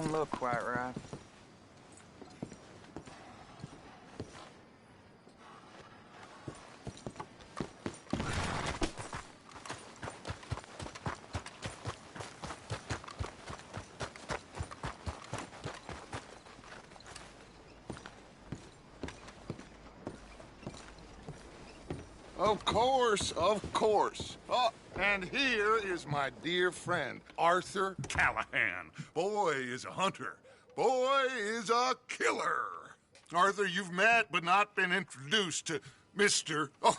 don't look quite right. Of course, of course. Oh, and here is my dear friend, Arthur Callahan. Boy is a hunter. Boy is a killer. Arthur, you've met but not been introduced to Mr. Oh,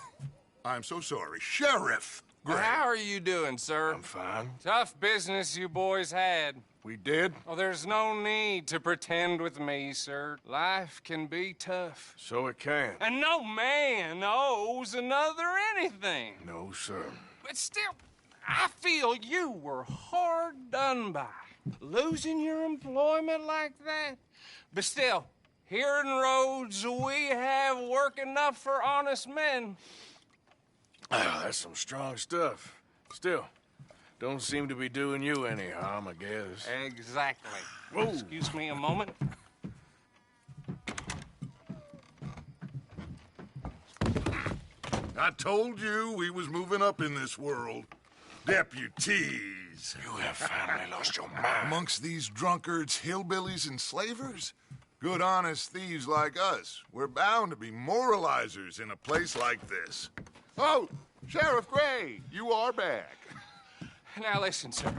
I'm so sorry, Sheriff Gray. How are you doing, sir? I'm fine. Tough business you boys had. We did? Oh, there's no need to pretend with me, sir. Life can be tough. So it can. And no man owes another anything. No, sir. But still, I feel you were hard done by. Losing your employment like that. But still, here in Rhodes, we have work enough for honest men. Oh, that's some strong stuff. Still, don't seem to be doing you any harm, I guess. Exactly. Whoa. Excuse me a moment. I told you we was moving up in this world. Deputies. You have finally lost your mind. Amongst these drunkards, hillbillies, and slavers? Good honest thieves like us. We're bound to be moralizers in a place like this. Oh, Sheriff Gray, you are back. Now listen, sir.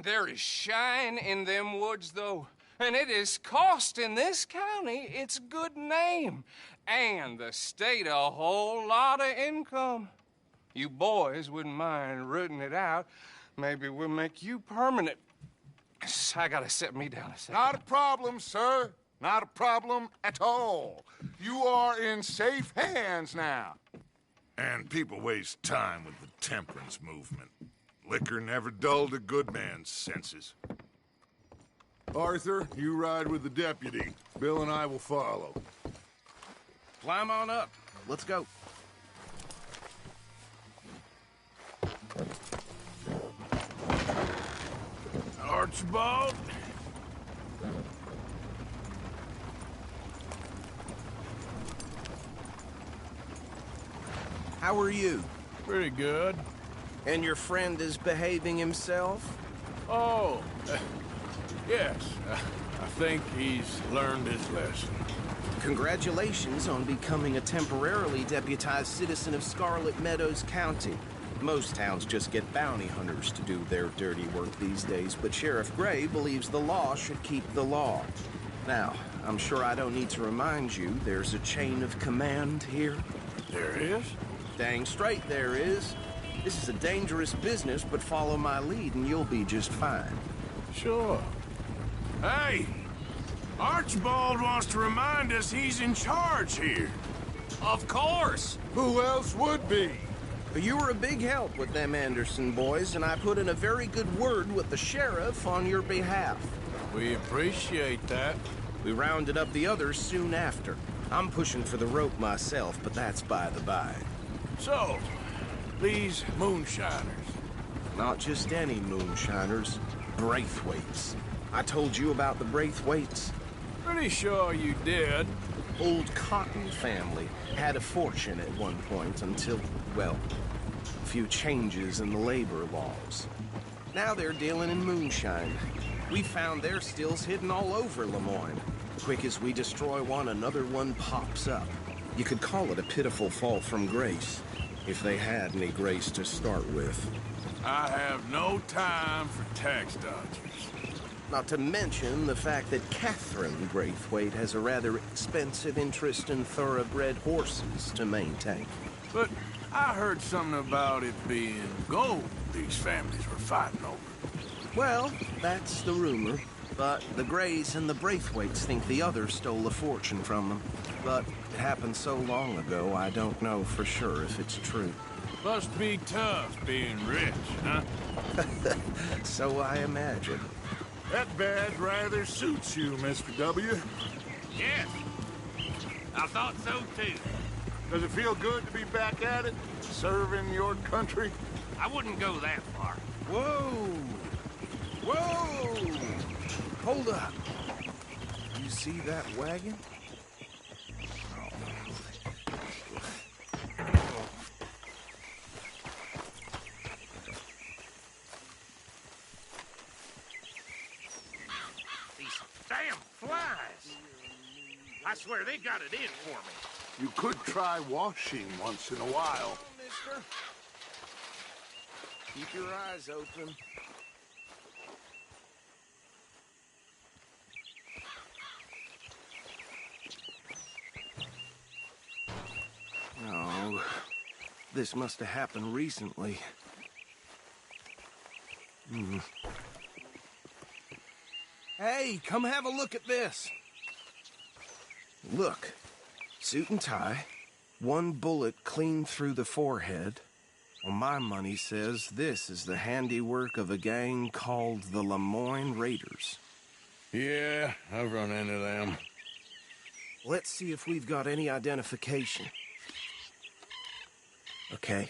There is shine in them woods, though. And it is costing this county its good name. And the state a whole lot of income. You boys wouldn't mind rooting it out. Maybe we'll make you permanent. I gotta set me down a second. Not a problem, sir. Not a problem at all. You are in safe hands now. And people waste time with the temperance movement. Liquor never dulled a good man's senses. Arthur, you ride with the deputy. Bill and I will follow. Climb on up. Let's go. Archibald? How are you? Pretty good. And your friend is behaving himself? Oh, yes. I think he's learned his lesson. Congratulations on becoming a temporarily deputized citizen of Scarlet Meadows County. Most towns just get bounty hunters to do their dirty work these days, but Sheriff Gray believes the law should keep the law. Now, I'm sure I don't need to remind you there's a chain of command here. There is? Dang straight there is. This is a dangerous business, but follow my lead and you'll be just fine. Sure. Hey! Archibald wants to remind us he's in charge here. Of course! Who else would be? You were a big help with them Anderson boys, and I put in a very good word with the sheriff on your behalf. We appreciate that. We rounded up the others soon after. I'm pushing for the rope myself, but that's by the by. So, these moonshiners. Not just any moonshiners, Braithwaites. I told you about the Braithwaites. Pretty sure you did. Old Cotton family had a fortune at one point until, well, a few changes in the labor laws. Now they're dealing in moonshine. We found their stills hidden all over Lemoyne. Quick as we destroy one, another one pops up. You could call it a pitiful fall from grace, if they had any grace to start with. I have no time for tax dodgers. Not to mention the fact that Catherine Braithwaite has a rather expensive interest in thoroughbred horses to maintain. But I heard something about it being gold these families were fighting over. Well, that's the rumor. But the Grays and the Braithwaites think the others stole a fortune from them. But it happened so long ago, I don't know for sure if it's true. Must be tough being rich, huh? So I imagine. That badge rather suits you, Mr. W. Yes. I thought so, too. Does it feel good to be back at it, serving your country? I wouldn't go that far. Whoa! Whoa! Hold up. You see that wagon? These damn flies. I swear they got it in for me. You could try washing once in a while. Mister. Keep your eyes open. No, this must have happened recently. Hey, come have a look at this. Look, suit and tie, one bullet clean through the forehead. Well, my money says this is the handiwork of a gang called the Lemoyne Raiders. Yeah, I've run into them. Let's see if we've got any identification. Okay.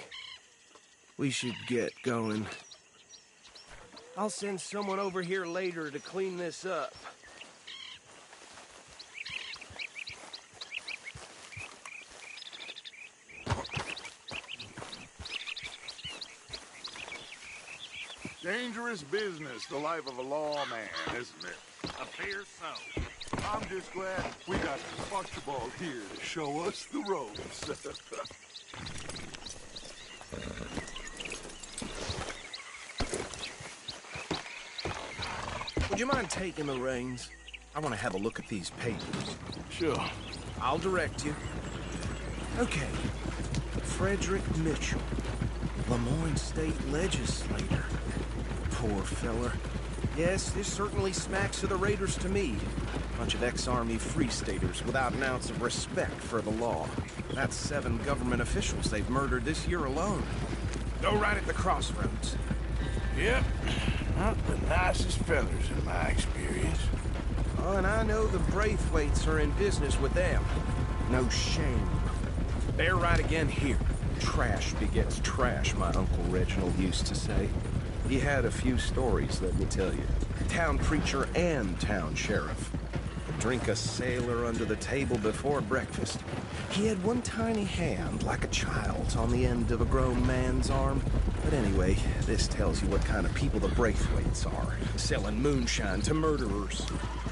We should get going. I'll send someone over here later to clean this up. Dangerous business, the life of a lawman, isn't it? Appears so. I'm just glad we got Archibald here to show us the ropes. Would you mind taking the reins? I want to have a look at these papers. Sure. I'll direct you. Okay. Frederick Mitchell, Lemoyne State Legislator. Poor feller. Yes, this certainly smacks of the Raiders to me. Bunch of ex-Army Free Staters without an ounce of respect for the law. That's 7 government officials they've murdered this year alone. Go right at the crossroads. Yep. Not the nicest fellas in my experience. Oh, and I know the Braithwaites are in business with them. No shame. They're right again here. Trash begets trash, my Uncle Reginald used to say. He had a few stories, let me tell you. Town preacher and town sheriff. Drink a sailor under the table before breakfast. He had one tiny hand, like a child's, on the end of a grown man's arm. But anyway, this tells you what kind of people the Braithwaites are. Selling moonshine to murderers.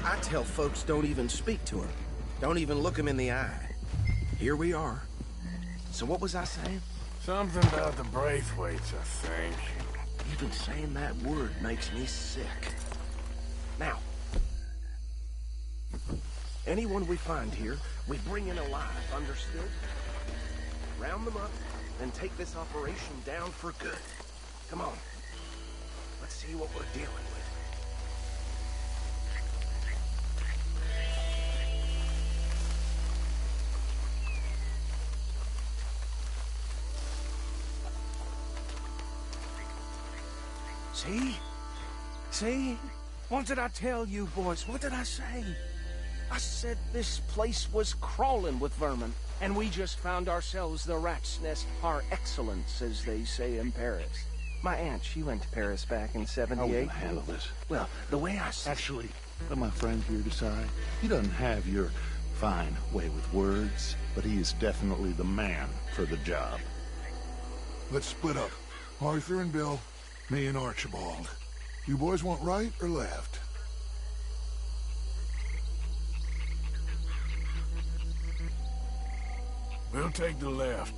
I tell folks don't even speak to him. Don't even look him in the eye. Here we are. So what was I saying? Something about the Braithwaites, I think. Even saying that word makes me sick. Now, anyone we find here, we bring in alive, understood? Round them up, and take this operation down for good. Come on. Let's see what we're dealing with. See? See? What did I tell you, boys? What did I say? I said this place was crawling with vermin, and we just found ourselves the rat's nest par excellence, as they say in Paris. My aunt, she went to Paris back in How are we '78. gonna handle this? Well, the way I said... Actually, let my friend here decide. He doesn't have your fine way with words, but he is definitely the man for the job. Let's split up. Arthur and Bill, me and Archibald. You boys want right or left? We'll take the left.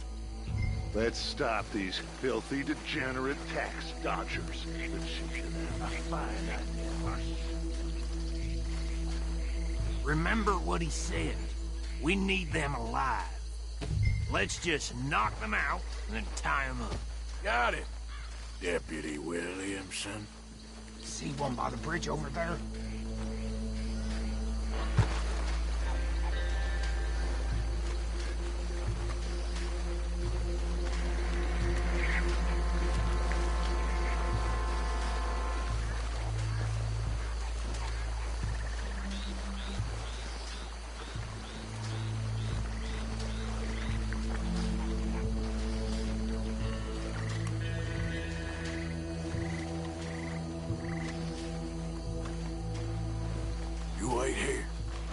Let's stop these filthy, degenerate tax dodgers. Let's see a fine idea. Remember what he said. We need them alive. Let's just knock them out and then tie them up. Got it, Deputy Williamson. See one by the bridge over there?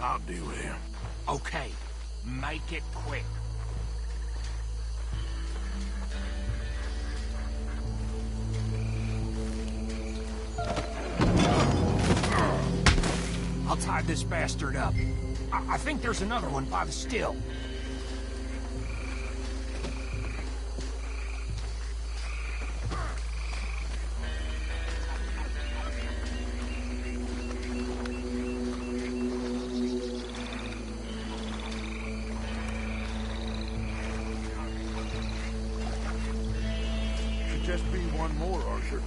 I'll deal with him. Okay, make it quick. I'll tie this bastard up. I think there's another one by the still. Should just be one more, Arthur.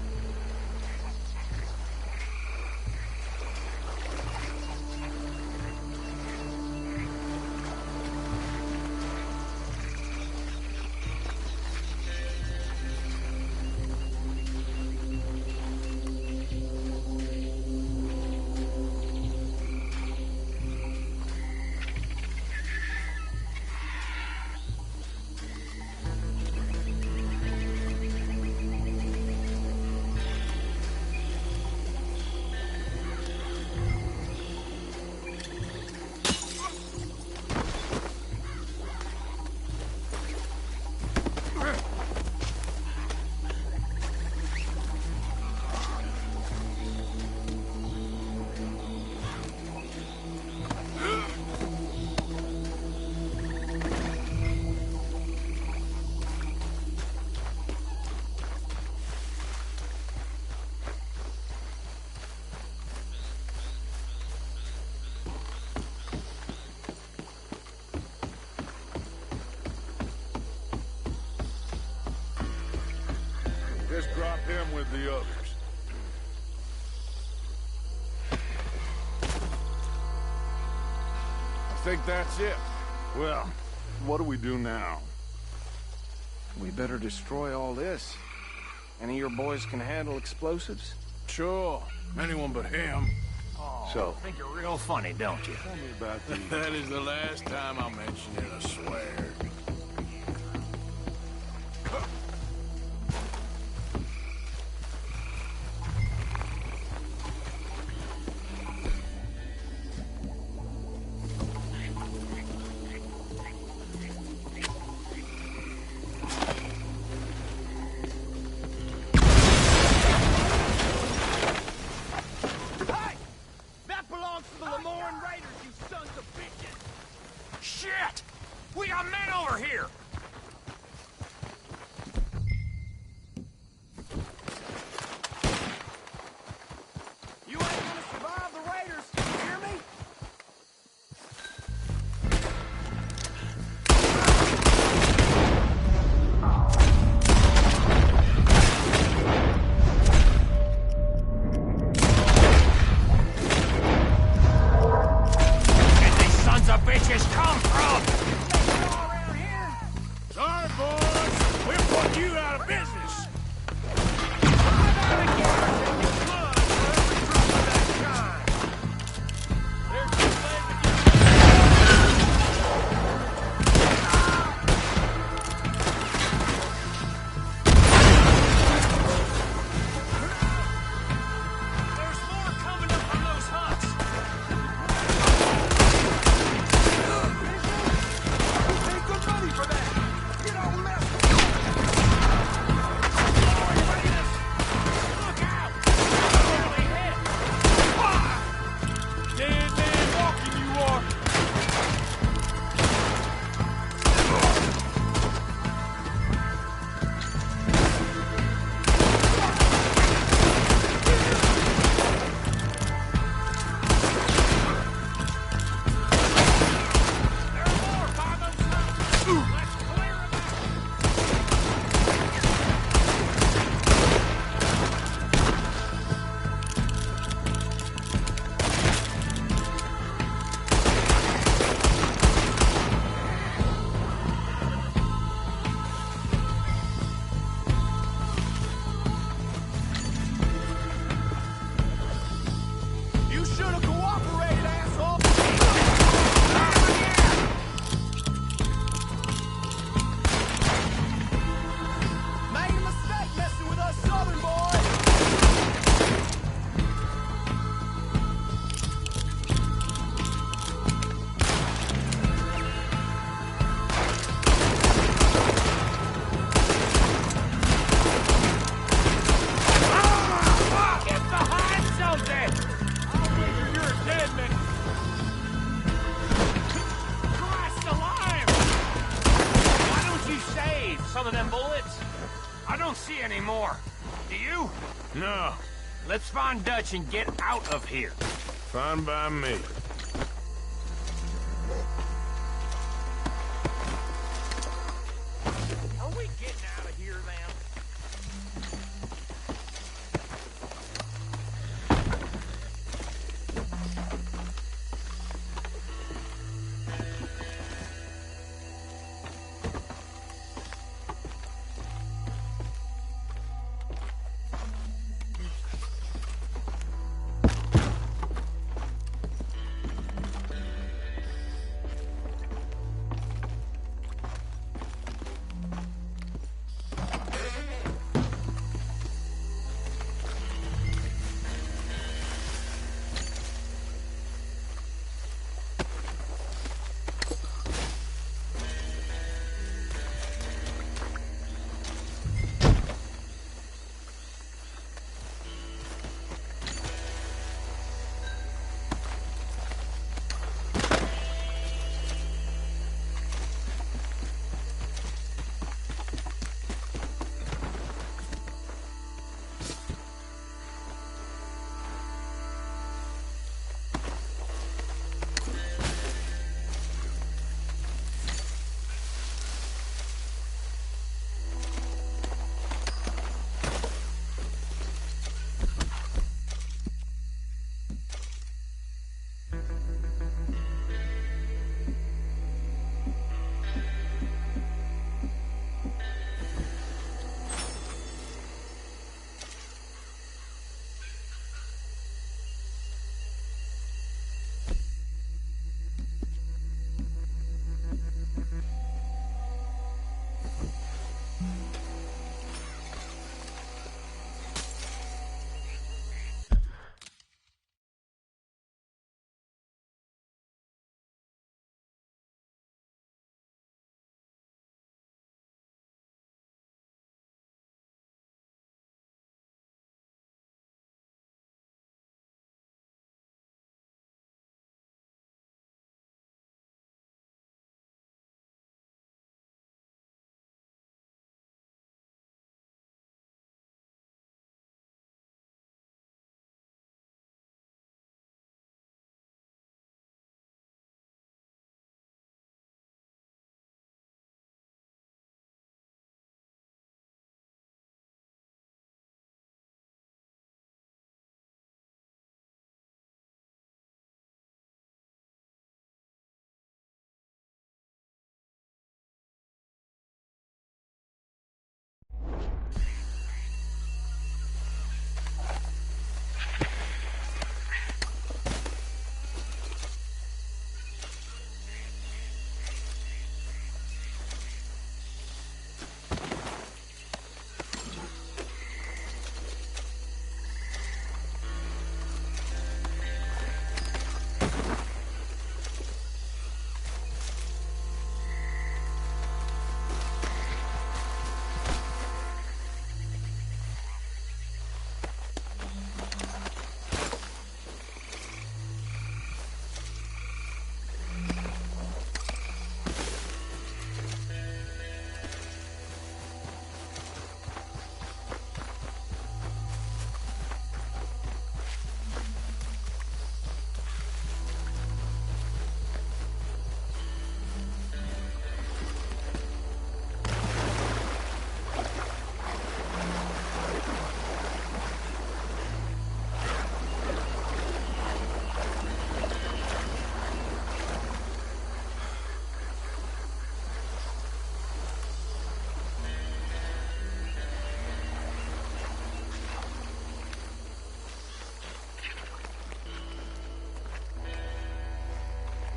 Just drop him with the others. I think that's it. Well, what do we do now? We better destroy all this. Any of your boys can handle explosives? Sure. Anyone but him. Oh, So- think you're real funny, don't you? Tell me about the... That is the last time I'll mention it, I swear. Shit! We got men over here! You ain't gonna survive the raiders, you hear me? Where these sons of bitches come from? Sorry, boys. We're putting you out of business. There's more coming up from those huts. more. Do you? No. Let's find Dutch and get out of here. Fine by me. Are we getting out of here, then?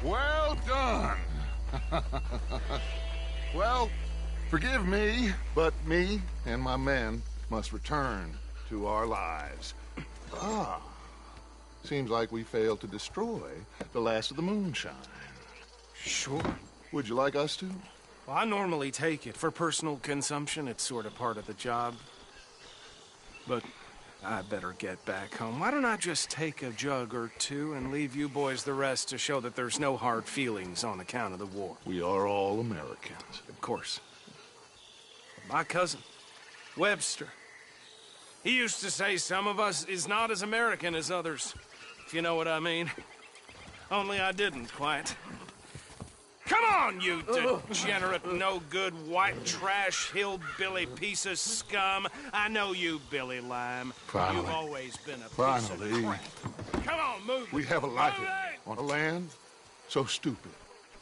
Well done. Well, forgive me, but me and my men must return to our lives. Ah, seems like we failed to destroy the last of the moonshine. Sure. Would you like us to? Well, I normally take it. For personal consumption, it's sort of part of the job. But I better get back home. Why don't I just take a jug or two and leave you boys the rest to show that there's no hard feelings on account of the war? We are all Americans. Of course. My cousin, Webster, He used to say some of us is not as American as others, if you know what I mean. Only I didn't quite. Come on, you degenerate, no-good, white trash, hillbilly piece of scum. I know you, Billy Lime. Finally. You've always been a piece Finally. of crap. Come on, move it. We have a life Move it! on a land so stupid,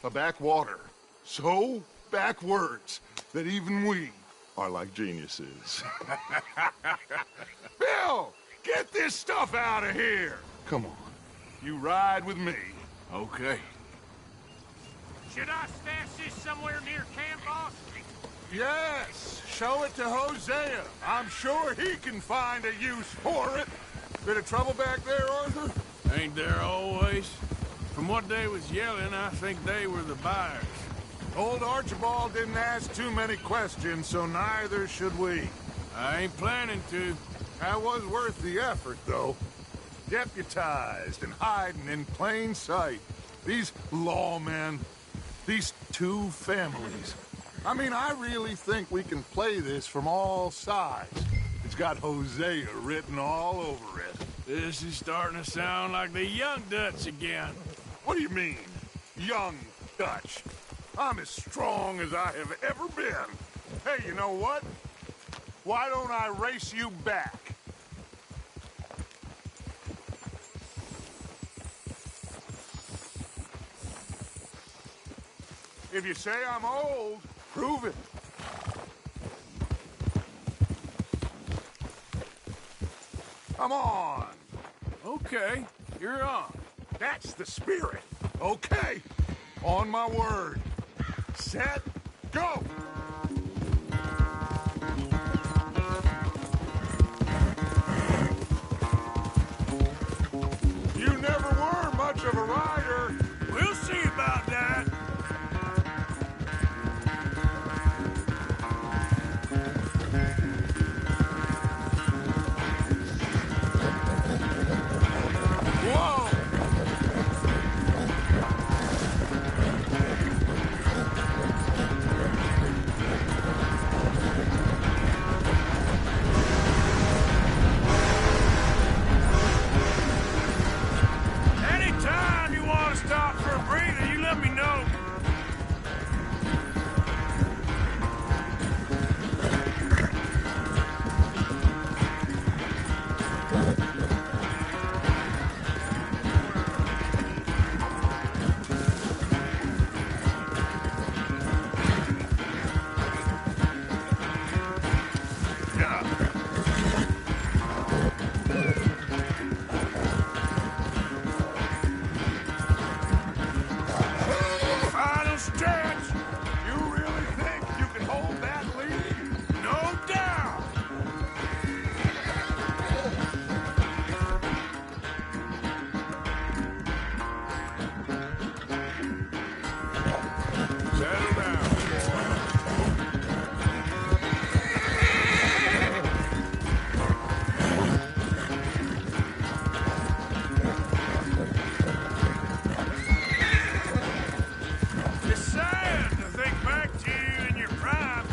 a backwater so backwards that even we are like geniuses. Bill, get this stuff out of here. Come on, you ride with me. Okay. Should I stash this somewhere near camp, boss? Yes, show it to Hosea. I'm sure he can find a use for it. Bit of trouble back there, Arthur? Ain't there always? From what they was yelling, I think they were the buyers. Old Archibald didn't ask too many questions, so neither should we. I ain't planning to. That was worth the effort, though. Deputized and hiding in plain sight. These lawmen, these two families. I mean, I really think we can play this from all sides. It's got Hosea written all over it. This is starting to sound like the Young Dutch again. What do you mean, young Dutch? I'm as strong as I have ever been. Hey, you know what? Why don't I race you back? If you say I'm old, prove it. Come on. Okay, you're on. That's the spirit. Okay. On my word. Set, go! You never were much of a rider. We'll see about that. Whoa! Anytime you want to stop for a breather, you let me know. Final stretch. You really think you can hold that lead? No doubt. Settle down, boy. It's sad to think back to you in your prime.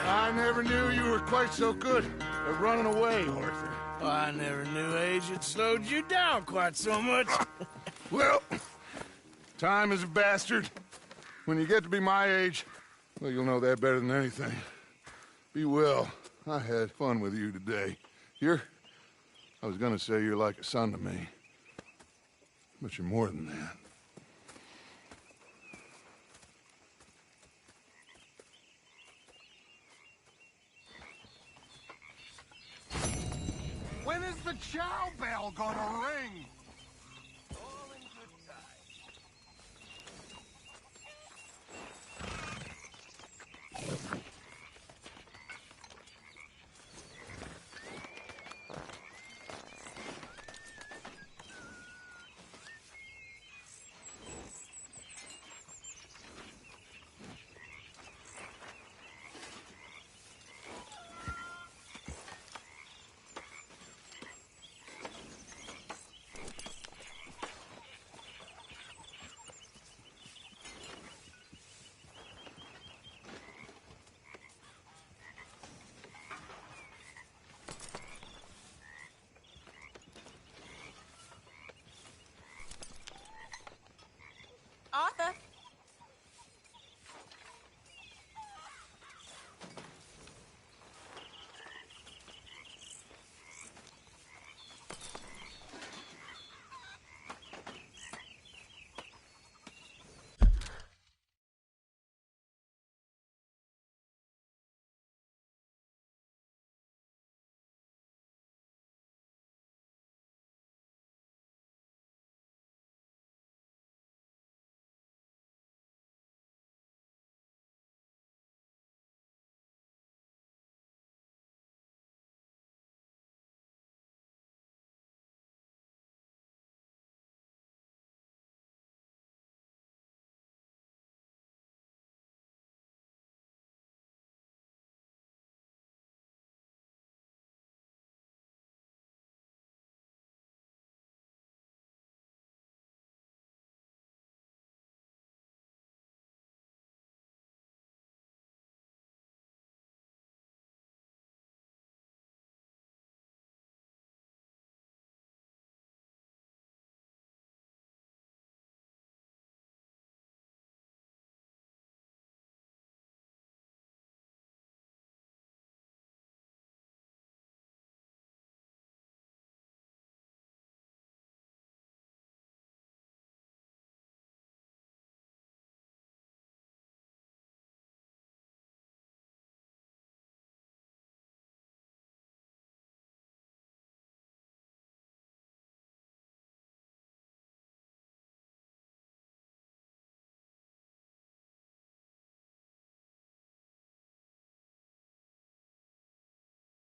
I never knew you were quite so good at running away, Arthur. I never knew age had slowed you down quite so much. Well, time is a bastard. When you get to be my age, well, you'll know that better than anything. Be well. I had fun with you today. I was gonna say you're like a son to me. But you're more than that. When is the chow bell gonna ring?